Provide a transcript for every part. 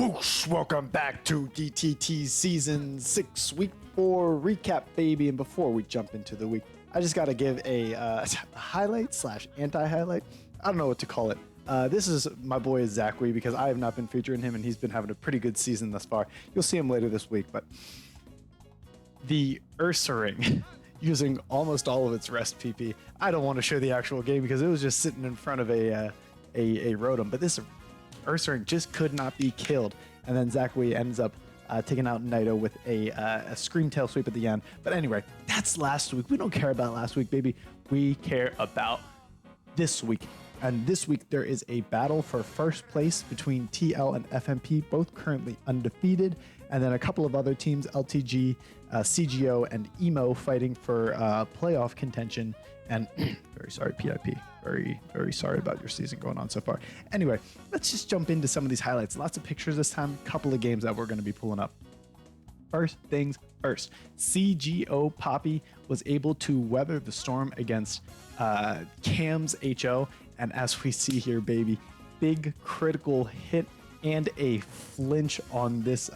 Boosh! Welcome back to DTT Season 6, Week 4 recap, baby. And before we jump into the week, I just got to give a highlight slash anti-highlight. I don't know what to call it. This is my boy Zachary, because I have not been featuring him, and he's been having a pretty good season thus far. You'll see him later this week, but the Ursa Ring, using almost all of its rest PP. I don't want to show the actual game because it was just sitting in front of a Rotom, but this Ursa Ring just could not be killed, and then Zachary ends up taking out Naito with a Scream Tail Sweep at the end. But anyway, that's last week. We don't care about last week, baby. We care about this week. And this week there is a battle for first place between TL and FMP, both currently undefeated, and then a couple of other teams, LTG, CGO, and Emo, fighting for playoff contention. And very sorry, PIP. Very, very sorry about your season going on so far. Anyway, let's just jump into some of these highlights. Lots of pictures this time, a couple of games that we're going to be pulling up. First things first, CGO Poppy was able to weather the storm against Cam's HO. And as we see here, baby, big critical hit and a flinch on this,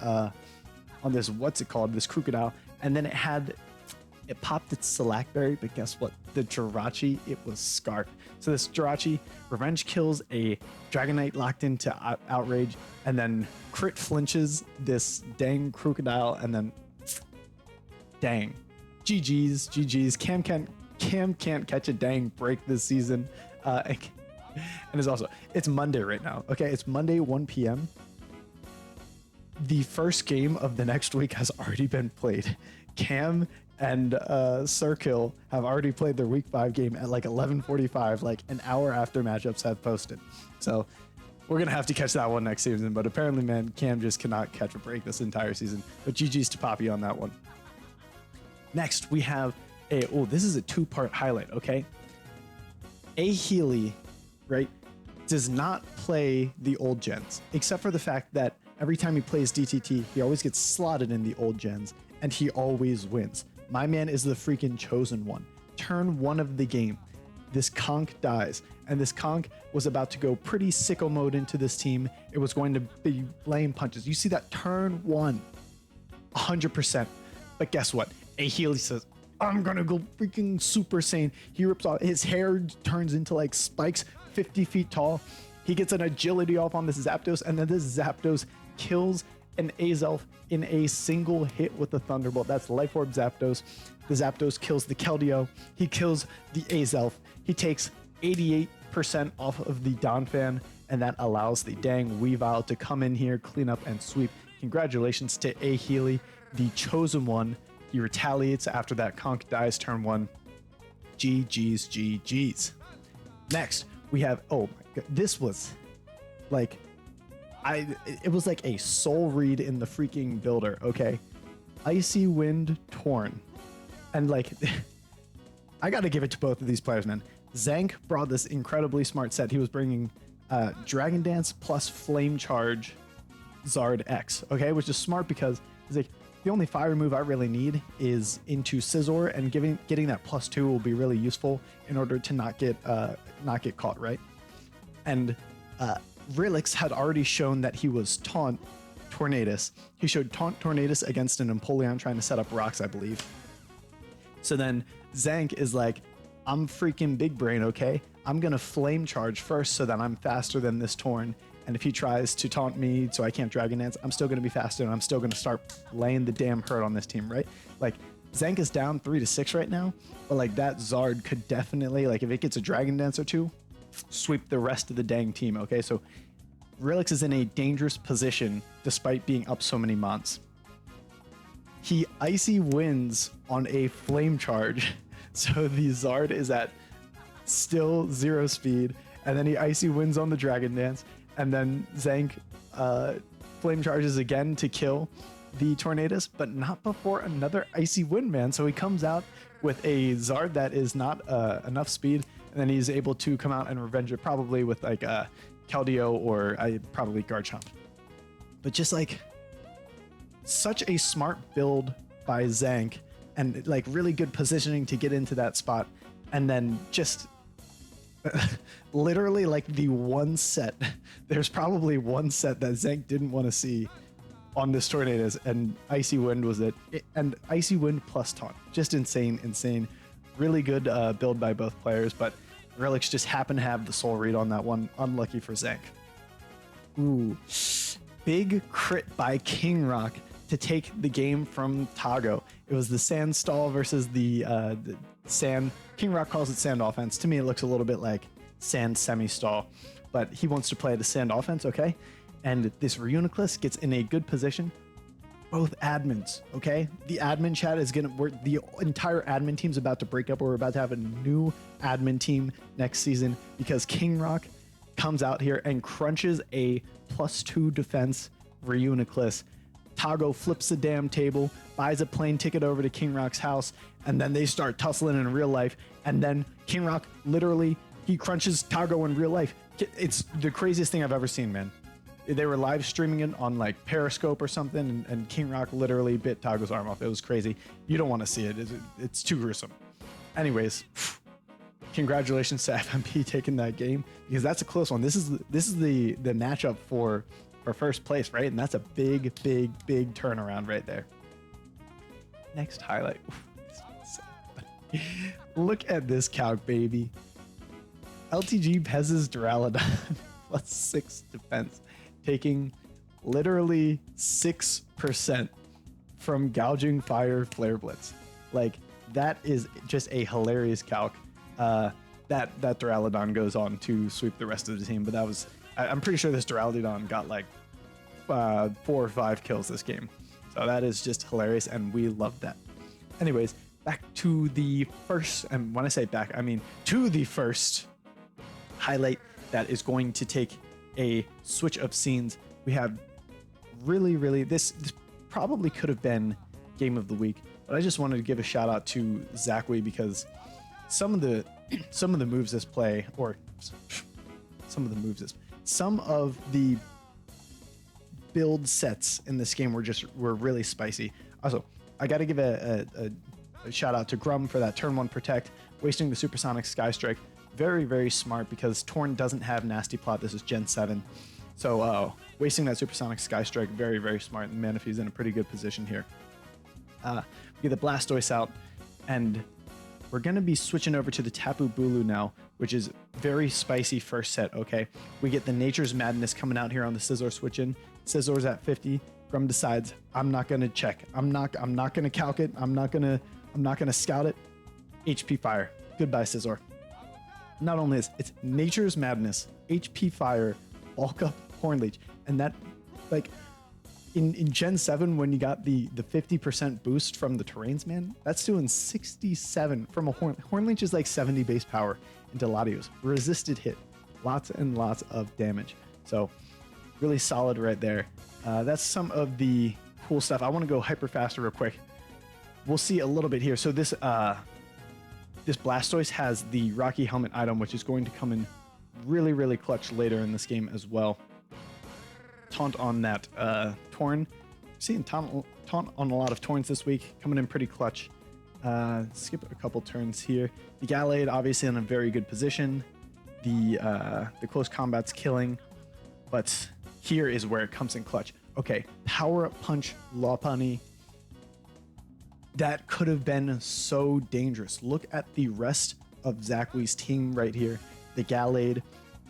what's it called? This Crocodile. And then it popped its Selacberry, but guess what? The Jirachi, it was scarfed. So this Jirachi revenge kills a Dragonite locked into Outrage, and then crit flinches this dang Crocodile, and then dang. GG's. Cam can't catch a dang break this season. And it's Monday right now. Okay, it's Monday, 1 p.m. The first game of the next week has already been played. Cam and Circle have already played their week 5 game at like 11:45, like an hour after matchups have posted. So we're gonna have to catch that one next season. But apparently, man, Cam just cannot catch a break this entire season. But GG's to Poppy on that one. Next, we have this is a 2-part highlight. Okay, A Healy, right, does not play the old gens, except for the fact that every time he plays DTT, he always gets slotted in the old gens, and he always wins. My man is the freaking chosen one. Turn 1 of the game, this Conk dies, and this Conk was about to go pretty sicko mode into this team. It was going to be laying punches. You see that turn 1, 100%. But guess what? A Healy says, I'm gonna go freaking Super Saiyan. He rips off, his hair turns into like spikes 50 feet tall. He gets an agility off on this Zapdos, and then this Zapdos kills an Azelf in a single hit with the Thunderbolt. That's Life Orb Zapdos. The Zapdos kills the Keldeo. He kills the Azelf. He takes 88% off of the Donphan, and that allows the dang Weavile to come in here, clean up, and sweep. Congratulations to A Healy, the chosen one. He retaliates after that Conk dies turn 1. GG's. Next, we have, oh my god, this was like, it was like a soul read in the freaking builder, okay? Icy Wind Torn. And like, I gotta give it to both of these players, man. Zank brought this incredibly smart set. He was bringing Dragon Dance plus Flame Charge Zard X, okay? Which is smart because he's like, the only fire move I really need is into Scizor, and getting that +2 will be really useful in order to not get caught, right? And Rilix had already shown that he was Taunt Tornadus. He showed Taunt Tornadus against an Empoleon trying to set up rocks, I believe. So then Zank is like, I'm freaking big brain, okay? I'm gonna Flame Charge first so that I'm faster than this Torn. And if he tries to taunt me so I can't Dragon Dance, I'm still going to be faster, and I'm still going to start laying the damn hurt on this team, right? Like, Zank is down 3-6 right now, but like that Zard could definitely, like if it gets a Dragon Dance or 2, sweep the rest of the dang team, okay? So Rilix is in a dangerous position despite being up so many months. He Icy Winds on a Flame Charge, so the Zard is at still 0 speed, and then he Icy Winds on the Dragon Dance. And then Zank Flame Charges again to kill the Tornadus, but not before another Icy Wind, man. So he comes out with a Zard that is not enough speed, and then he's able to come out and revenge it, probably with like a Keldeo or probably Garchomp. But just like such a smart build by Zank, and like really good positioning to get into that spot, and then just literally like the one set. There's probably one set that Zank didn't want to see on this Tornadoes, and Icy Wind was it. And Icy Wind plus Taunt. Just insane, insane. Really good build by both players, but Relics just happened to have the soul read on that one. Unlucky for Zank. Ooh. Big crit by King Rock to take the game from Tago. It was the sand stall versus the sand. King Rock calls it sand offense. To me, it looks a little bit like sand semi-stall, but he wants to play the sand offense, okay? And this Reuniclus gets in a good position. Both admins, okay? The admin chat is the entire admin team's about to break up. We're about to have a new admin team next season because King Rock comes out here and crunches a +2 defense Reuniclus. Tago flips the damn table, buys a plane ticket over to King Rock's house, and then they start tussling in real life. And then King Rock literally, he crunches Tago in real life. It's the craziest thing I've ever seen, man. They were live streaming it on like Periscope or something, and King Rock literally bit Tago's arm off. It was crazy. You don't want to see it. It's too gruesome. Anyways, congratulations to FMP taking that game, because that's a close one. This is the matchup for first place, right? And that's a big turnaround right there. Next highlight. Look at this calc, baby. LTG Pez's Duraludon +6 defense, taking literally 6% from gouging fire flare blitz. Like, that is just a hilarious calc. That Duraludon goes on to sweep the rest of the team, but that was, I'm pretty sure this Duraludon got like 4 or 5 kills this game. So that is just hilarious, and we love that. Anyways, back to the first, and when I say back, I mean to the first highlight that is going to take a switch of scenes. We have really, this probably could have been game of the week, but I just wanted to give a shout out to Zachary, because some of the moves this play, or some of the build sets in this game were really spicy. Also, I got to give a shout out to Grum for that turn 1 protect, wasting the supersonic sky strike. Very smart, because Torn doesn't have nasty plot. This is Gen 7, so wasting that supersonic sky strike, very smart. And Manaphy's in a pretty good position here. We get the Blastoise out, and we're gonna be switching over to the Tapu Bulu now, which is very spicy first set. Okay, we get the Nature's Madness coming out here on the Scizor switch in. Scizor's at 50. Grum decides, I'm not gonna check. I'm not gonna calc it. I'm not gonna scout it. HP Fire. Goodbye, Scizor. Not only is it's Nature's Madness, HP Fire, bulk up Hornleech, and that, like, in Gen 7 when you got the 50% boost from the terrains, man, that's doing 67 from a Hornleech is like 70 base power into Latios. Resisted hit, lots and lots of damage. So really solid right there. That's some of the cool stuff. I want to go hyper faster real quick. We'll see a little bit here. So this Blastoise has the Rocky Helmet item, which is going to come in really clutch later in this game as well. Taunt on that Torn. Seeing taunt on a lot of Torns this week, coming in pretty clutch. Skip a couple turns here. The Gallade obviously in a very good position. The close combat's killing, but here is where it comes in clutch. Okay, Power Up Punch Lopunny. That could have been so dangerous. Look at the rest of Zachary's team right here. The Gallade,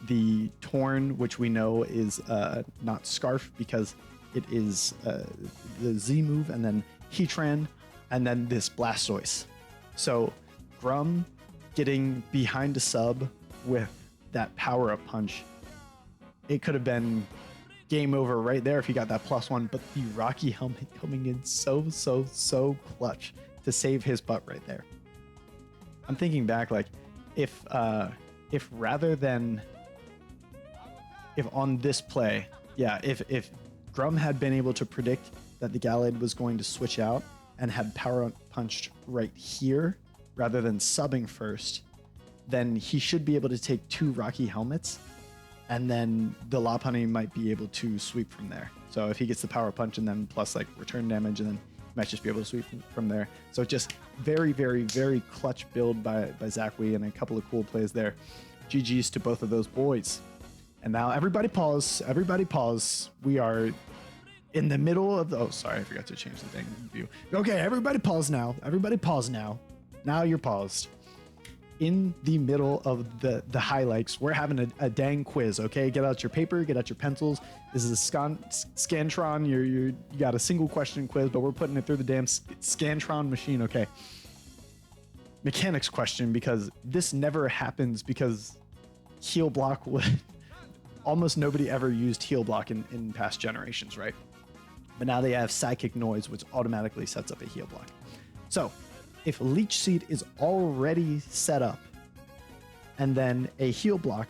the Torn, which we know is not Scarf because it is the Z move, and then Heatran, and then this Blastoise. So Grum getting behind a sub with that Power Up Punch, it could have been game over right there if he got that +1, but the Rocky Helmet coming in so clutch to save his butt right there. I'm thinking back, like, if rather than, if on this play, yeah, if Grum had been able to predict that the Gallade was going to switch out and had Power Punched right here rather than subbing first, then he should be able to take 2 Rocky Helmets, and then the Lopunny might be able to sweep from there. So if he gets the Power Punch and then plus like return damage, and then he might just be able to sweep from there. So just very clutch build by Zachary, and a couple of cool plays there. GG's to both of those boys. And now everybody pause. Everybody pause. We are in the middle of the... Oh, sorry. I forgot to change the thing view. Okay, everybody pause now. Everybody pause now. Now you're paused. In the middle of the highlights, we're having a dang quiz, okay? Get out your paper, get out your pencils. This is a Scantron. You got a single question quiz, but we're putting it through the damn Scantron machine, okay? Mechanics question, because this never happens because heal block would... Almost nobody ever used heal block in past generations, right? But now they have Psychic Noise, which automatically sets up a heal block. So if Leech Seed is already set up and then a heal block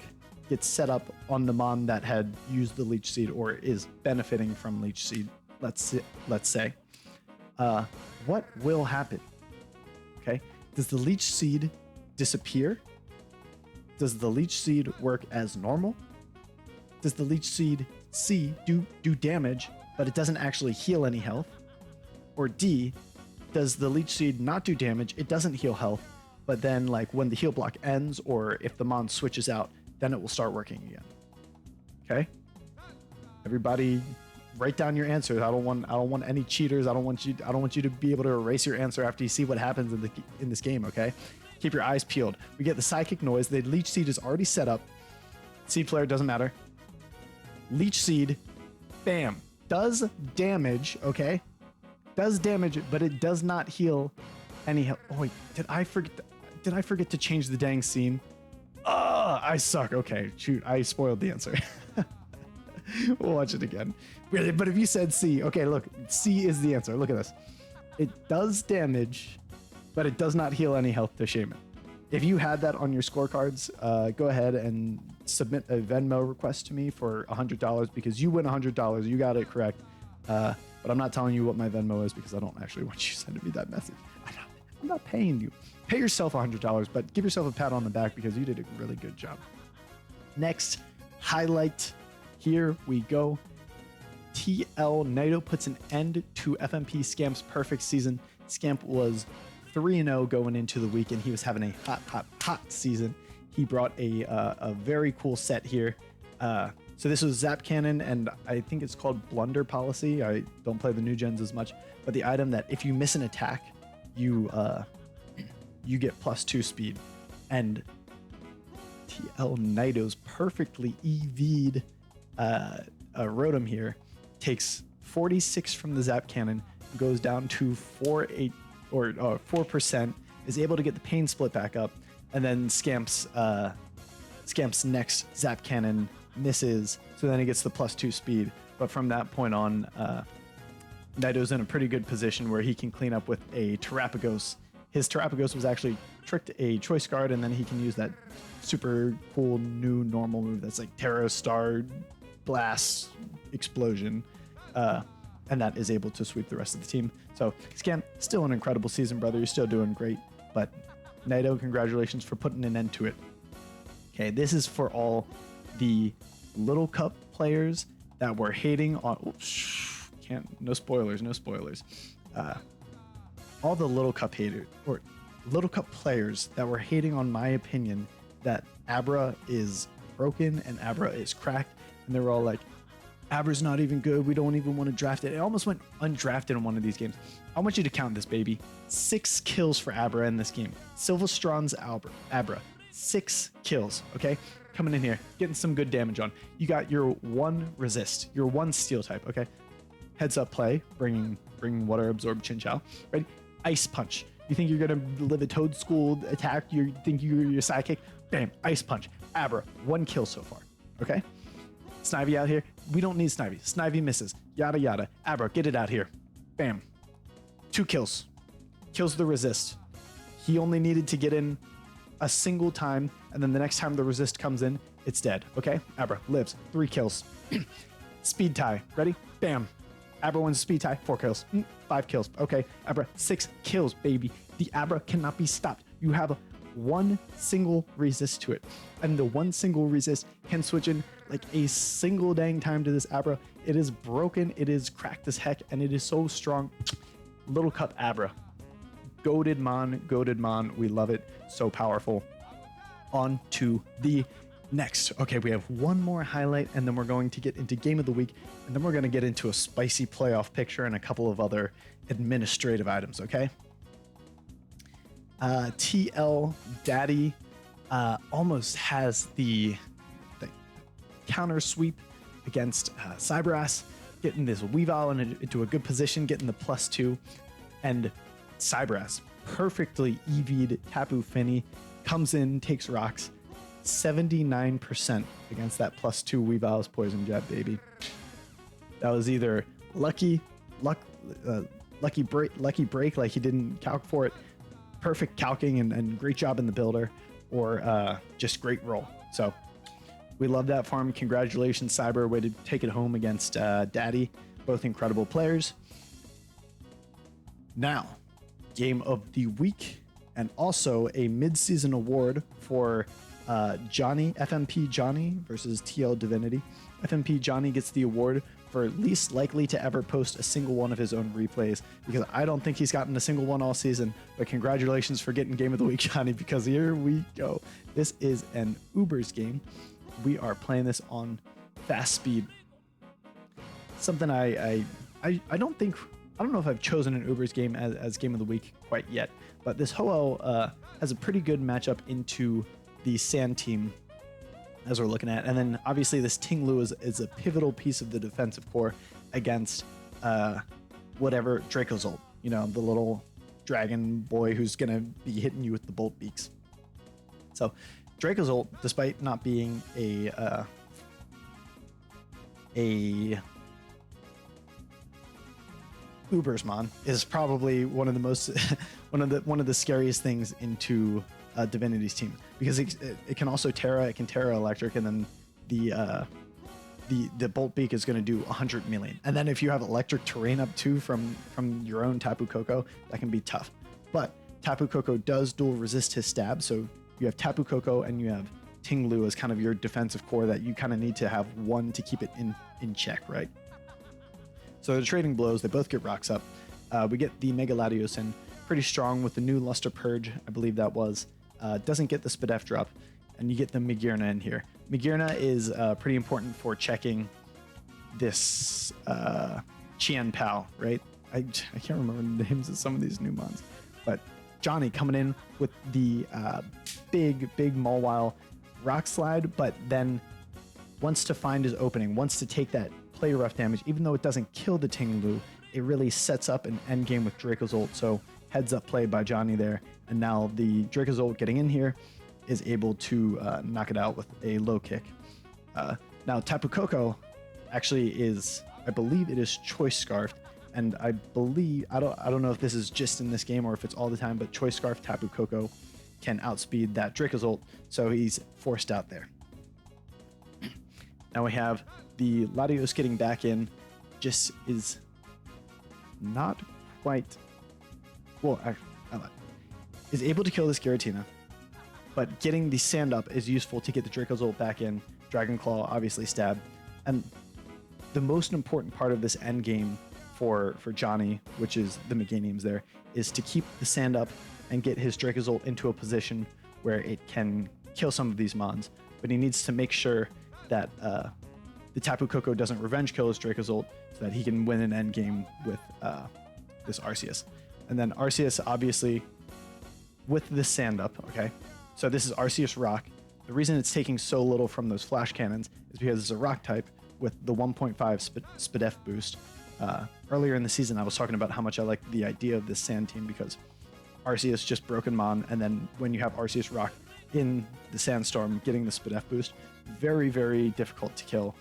gets set up on the Mon that had used the Leech Seed or is benefiting from Leech Seed, let's say, what will happen? Okay, does the Leech Seed disappear? Does the Leech Seed work as normal? Does the Leech Seed C do damage, but it doesn't actually heal any health? Or D, does the Leech Seed not do damage, it doesn't heal health, but then like when the heal block ends or if the Mon switches out, then it will start working again. Okay? Everybody write down your answers. I don't want any cheaters. I don't want you to be able to erase your answer after you see what happens in this game, okay? Keep your eyes peeled. We get the Psychic Noise. The Leech Seed is already set up. Seed Flare doesn't matter. Leech Seed, bam, does damage, okay? Does damage, but it does not heal any health. Oh wait, did I forget to change the dang scene? I suck. Okay, shoot, I spoiled the answer. We'll watch it again. But if you said C, okay, look, C is the answer. Look at this. It does damage, but it does not heal any health to Shaman. If you had that on your scorecards, go ahead and submit a Venmo request to me for $100 because you win $100. You got it correct. But I'm not telling you what my Venmo is because I don't actually want you sending me that message. I'm not paying you. Pay yourself $100, but give yourself a pat on the back because you did a really good job. Next highlight. Here we go. TL Naito puts an end to FMP Scamp's perfect season. Scamp was 3-0 going into the week, and he was having a hot season. He brought a very cool set here. So this was Zap Cannon, and I think it's called Blunder Policy. I don't play the new gens as much, but the item that if you miss an attack, you get +2 speed. And TL Naito's perfectly EV'd Rotom here takes 46 from the Zap Cannon, goes down to 4%, is able to get the Pain Split back up, and then Scamp's next Zap Cannon misses, so then he gets the +2 speed. But from that point on, Naito's in a pretty good position where he can clean up with a Terapagos. His Terapagos was actually tricked a Choice Guard, and then he can use that super cool new normal move that's like Terra Star Blast Explosion, and that is able to sweep the rest of the team. So Scamp, still an incredible season, brother. You're still doing great, but Naito, congratulations for putting an end to it. Okay, this is for all the Little Cup players that were hating on... no spoilers. All the Little Cup Little Cup players that were hating on my opinion that Abra is broken and Abra is cracked, and they were all like, Abra's not even good, we don't even want to draft it. It almost went undrafted in one of these games. I want you to count this, baby. 6 kills for Abra in this game. Sylvestron's Abra. 6 kills, okay? Coming in here, getting some good damage on. You got your 1 resist, your 1 steel type, okay? Heads up play, bringing water absorb Chinchou. Ready? Ice punch. You think you're gonna live a Toad School attack? You think you're psychic? Bam, ice punch. Abra, 1 kill so far, okay? Snivy out here. We don't need Snivy. Snivy misses. Yada yada. Abra, get it out here. Bam. 2 kills. Kills the resist. He only needed to get in a single time, and then the next time the resist comes in, it's dead. Okay? Abra lives. 3 kills. Speed tie. Ready? Bam. Abra wins speed tie. 4 kills. 5 kills. Okay. Abra, 6 kills, baby. The Abra cannot be stopped. You have 1 single resist to it, and the 1 single resist can switch in like a single dang time to this Abra. It is broken, it is cracked as heck, and it is so strong. Little Cup Abra, goated mon, we love it. So powerful. On to the next. Okay, we have one more highlight, and then we're going to get into game of the week, and then we're going to get into a spicy playoff picture and a couple of other administrative items, okay? TL Daddy almost has the counter sweep against Cyberass, getting this Weavile into a good position, getting the +2, and Cyberass perfectly EV'd Tapu Fini, comes in, takes rocks, 79% against that +2 Weavile's Poison Jab, baby. That was either lucky break, like he didn't calc for it, perfect calcing and great job in the builder, or just great roll. So we love that farm. Congratulations, Cyber. Way to take it home against Daddy. Both incredible players. Now, game of the week, and also a mid-season award for Johnny, FMP Johnny versus TL Divinity. FMP Johnny gets the award for least likely to ever post a single one of his own replays, because I don't think he's gotten a single one all season. But congratulations for getting game of the week, Johnny, because here we go. This is an Ubers game. We are playing this on fast speed. Something I don't know if I've chosen an Ubers game as game of the week quite yet, but this Ho-Oh has a pretty good matchup into the Sand team as we're looking at. And then obviously this Tinglu is a pivotal piece of the defensive core against whatever Dracozolt, you know, the little dragon boy who's gonna be hitting you with the bolt beaks. So Dracozolt, despite not being a Ubersmon, is probably one of the most one of the scariest things into Divinity's team, because it can also Terra, it can Terra Electric, and then the Bolt Beak is going to do 100 million. And then if you have Electric Terrain up too from your own Tapu Koko, that can be tough. But Tapu Koko does dual resist his stab, so you have Tapu Koko and you have Tinglu as kind of your defensive core that you kind of need to have one to keep it in check, right? So they're trading blows. They both get rocks up. We get the Mega Latios in pretty strong with the new Luster Purge, I believe that was. Doesn't get the Spadef drop, and you get the Migirna in here. Migirna is pretty important for checking this Qian Pao, right? I can't remember the names of some of these new mons, but Johnny coming in with the big Mawile rock slide, but then wants to find his opening, wants to take that play rough damage. Even though it doesn't kill the Tinglu, it really sets up an end game with Dracozolt. So heads up play by Johnny there, and now the Dracozolt getting in here is able to knock it out with a low kick. Now Tapu Koko actually is, I believe it is Choice Scarfed, and I believe, I don't know if this is just in this game or if it's all the time, but Choice Scarf Tapu Koko can outspeed that Dracozolt, so he's forced out there. Now we have the Latios getting back in, just is not quite, well, is able to kill this Giratina, but getting the Sand up is useful to get the Dracozolt back in. Dragon Claw, obviously stab, and the most important part of this end game for Johnny, which is the Meganiums there, is to keep the Sand up and get his Dracozolt into a position where it can kill some of these mons. But he needs to make sure that the Tapu Koko doesn't revenge kill his Dracozolt, so that he can win an end game with this Arceus. And then Arceus, obviously, with the Sand up, okay? So this is Arceus Rock. The reason it's taking so little from those flash cannons is because it's a rock type with the 1.5 Spadef boost. Earlier in the season, I was talking about how much I like the idea of this Sand team, because Arceus just broken Mon, and then when you have Arceus Rock in the Sandstorm getting the Spadef boost, very, very difficult to kill.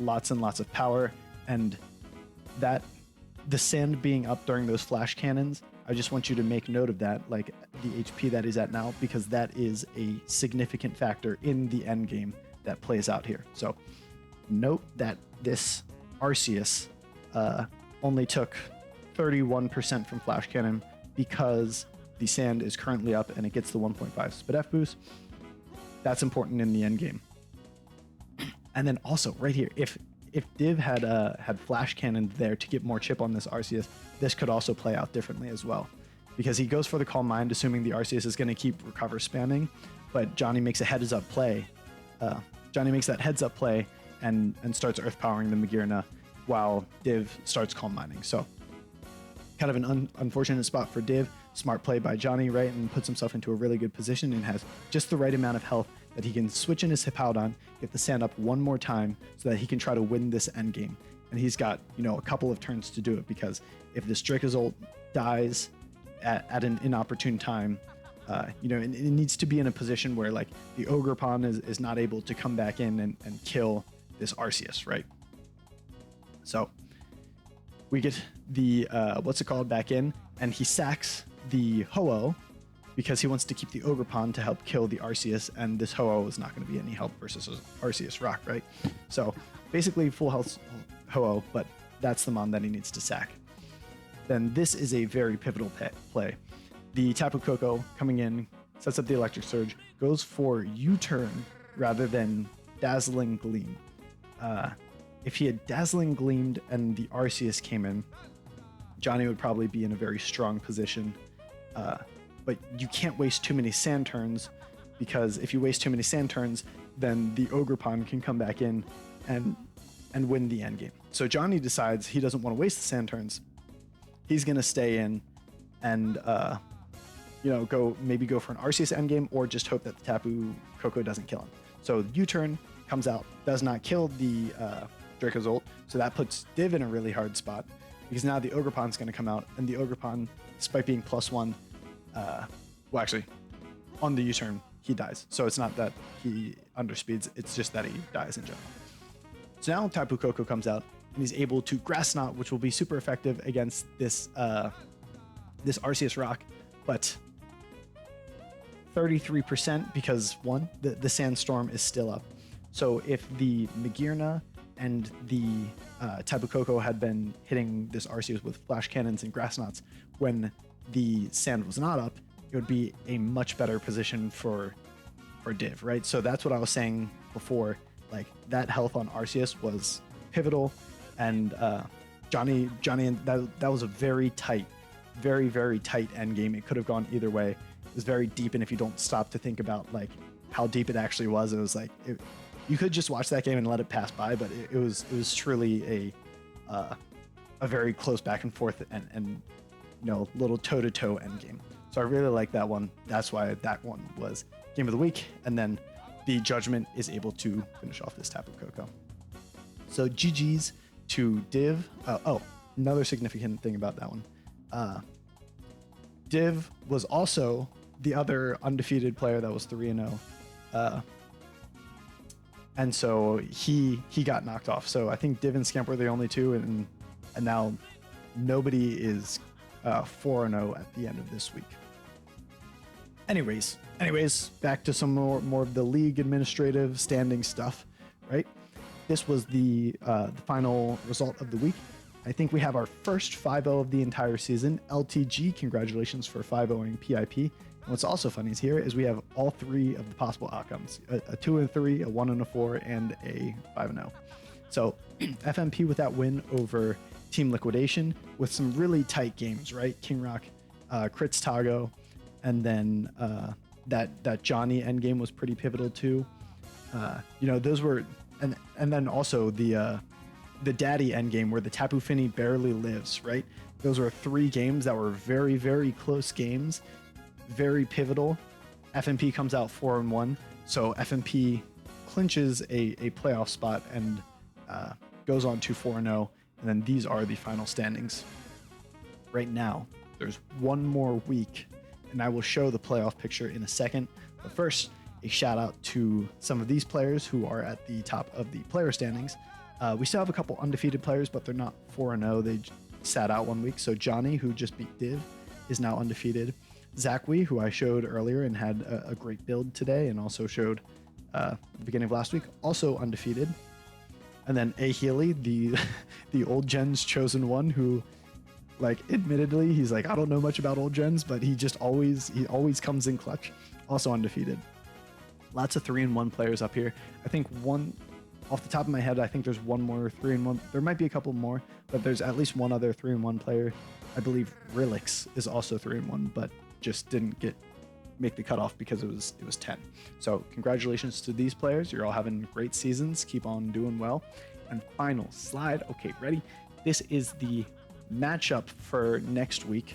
Lots and lots of power, and that the Sand being up during those flash cannons, I just want you to make note of that, like the HP that he's at now, because that is a significant factor in the end game that plays out here. So note that this Arceus only took 31% from flash cannon because the Sand is currently up and it gets the 1.5 Spadef boost. That's important in the end game. And then also right here, if Div had flash cannon there to get more chip on this Arceus, this could also play out differently as well, because he goes for the Calm Mind, assuming the Arceus is going to keep recover spamming, but Johnny makes a heads up play. Johnny makes that heads up play and starts earth powering the Magirna while Div starts calm mining. So kind of an unfortunate spot for Div. Smart play by Johnny, right? And puts himself into a really good position and has just the right amount of health that he can switch in his Hippowdon, get the sand up one more time so that he can try to win this end game. And he's got, a couple of turns to do it, because if this Dracozolt dies at an inopportune time, it needs to be in a position where like the Ogerpon is not able to come back in and kill this Arceus, right? So we get the back in, and he sacks the Ho-Oh because he wants to keep the Ogerpon to help kill the Arceus, and this Ho-Oh is not going to be any help versus Arceus Rock, right? So basically full health Ho-Oh, but that's the mon that he needs to sack. Then this is a very pivotal play. The Tapu Koko coming in, sets up the Electric Surge, goes for U-turn rather than Dazzling Gleam. If he had Dazzling Gleamed and the Arceus came in, Johnny would probably be in a very strong position. But you can't waste too many sand turns, because if you waste too many sand turns, then the Ogerpon can come back in and win the end game. So Johnny decides he doesn't want to waste the sand turns. He's going to stay in and go for an Arceus endgame, or just hope that the Tapu Koko doesn't kill him. So U-turn comes out, does not kill the Dracozolt, so that puts Div in a really hard spot, because now the Ogerpon's going to come out, and the Ogerpon, despite being +1, on the U-turn, he dies. So it's not that he underspeeds, it's just that he dies in general. So now Tapu Koko comes out, and he's able to Grass Knot, which will be super effective against this Arceus Rock, but 33%, because one, the Sandstorm is still up. So if the Magirna and the Tapu Koko had been hitting this Arceus with Flash Cannons and Grass Knots when the sand was not up, it would be a much better position for Div, right? So that's what I was saying before. Like, that health on Arceus was pivotal, and Johnny, and that was a very tight, very, very tight end game. It could have gone either way. It was very deep, and if you don't stop to think about like how deep it actually was, it was like you could just watch that game and let it pass by, but it was truly a very close back and forth and little toe-to-toe end game. So I really like that one. That's why that one was game of the week. And then the Judgment is able to finish off this Tapu Koko. So GG's to Div. Another significant thing about that one. Div was also the other undefeated player that was 3-0. And so he got knocked off. So I think Div and Scamp were the only two, and now nobody is 4-0 at the end of this week. Anyways, back to some more of the league administrative standing stuff, right? This was the final result of the week. I think we have our first 5-0 of the entire season. LTG, congratulations for 5-0ing PIP. And what's also funny is here is we have all three of the possible outcomes: a 2-3, a 1-4, and a 5-0. So FMP with that win over Team Liquidation with some really tight games, right? King Rock, Crits Tago, and then that Johnny endgame was pretty pivotal too. Those were, and then also the Daddy endgame where the Tapu Fini barely lives, right? Those were 3 games that were very, very close games, very pivotal. FMP comes out 4-1, so FMP clinches a playoff spot and goes on to 4-0. And then these are the final standings. Right now, there's one more week, and I will show the playoff picture in a second. But first, a shout out to some of these players who are at the top of the player standings. We still have a couple undefeated players, but they're not 4-0. They sat out 1 week. So Johnny, who just beat Div, is now undefeated. Zachary, who I showed earlier and had a great build today, and also showed at the beginning of last week, also undefeated. And then A. Healy, the old gens chosen one, who, like, admittedly, he's like, I don't know much about old gens, but he always comes in clutch. Also undefeated. Lots of 3-1 players up here. I think one, off the top of my head, I think there's one more 3-1. There might be a couple more, but there's at least one other 3-1 player. I believe Relix is also 3-1, but just didn't get make the cutoff because it was 10. So congratulations to these players. You're all having great seasons. Keep on doing well. And final slide. Okay, ready? This is the matchup for next week.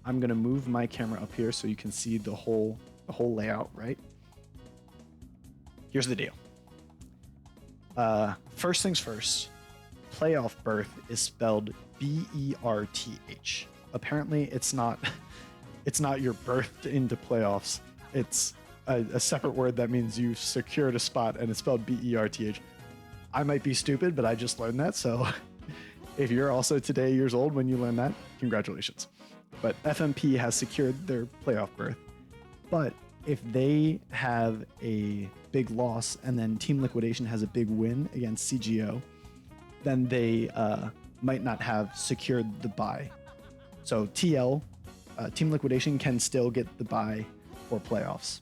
I'm gonna move my camera up here so you can see the whole layout, right? Here's the deal. First things first, playoff berth is spelled B-E-R-T-H. Apparently it's not you're birthed into playoffs. It's a separate word that means you secured a spot, and it's spelled B-E-R-T-H. I might be stupid, but I just learned that, so if you're also today years old when you learn that, congratulations. But FMP has secured their playoff berth. But if they have a big loss and then Team Liquidation has a big win against CGO, then they might not have secured the bye. So TL, Team Liquidation, can still get the bye for playoffs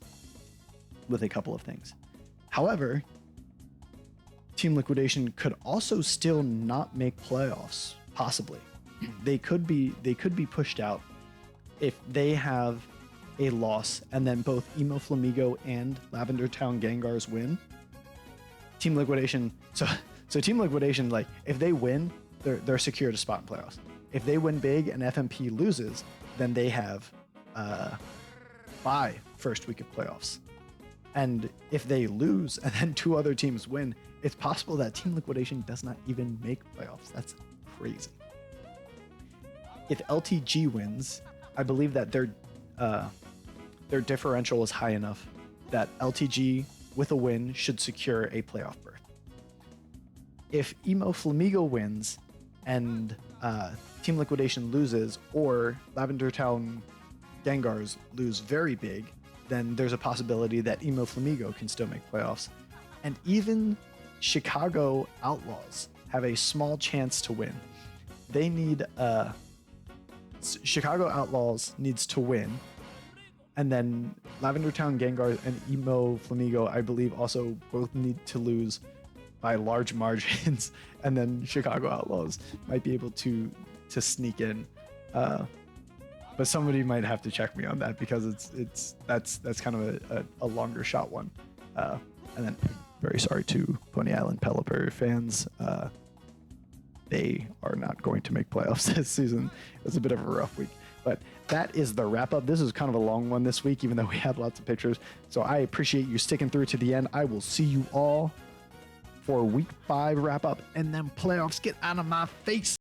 with a couple of things. However, Team Liquidation could also still not make playoffs, possibly. They could be pushed out if they have a loss and then both Emo Flamigo and Lavender Town Gengars win. Team Liquidation, so Team Liquidation, like, if they win, they're secured a spot in playoffs. If they win big and FMP loses, then they have bye first week of playoffs. And if they lose and then two other teams win, it's possible that Team Liquidation does not even make playoffs. That's crazy. If LTG wins, I believe that their differential is high enough that LTG with a win should secure a playoff berth. If Emo Flamigo wins and Team Liquidation loses, or Lavender Town Gengars lose very big, then there's a possibility that Emo Flamigo can still make playoffs. And even Chicago Outlaws have a small chance to win. They need Chicago Outlaws needs to win, and then Lavender Town Gengars and Emo Flamigo, I believe, also both need to lose by large margins, and then Chicago Outlaws might be able to sneak in. But somebody might have to check me on that, because that's kind of a longer shot one. And then, very sorry to Pony Island Pelipper fans. They are not going to make playoffs this season. It was a bit of a rough week. But that is the wrap up. This is kind of a long one this week, even though we had lots of pictures. So I appreciate you sticking through to the end. I will see you all for week 5 wrap up, and then playoffs. Get out of my face.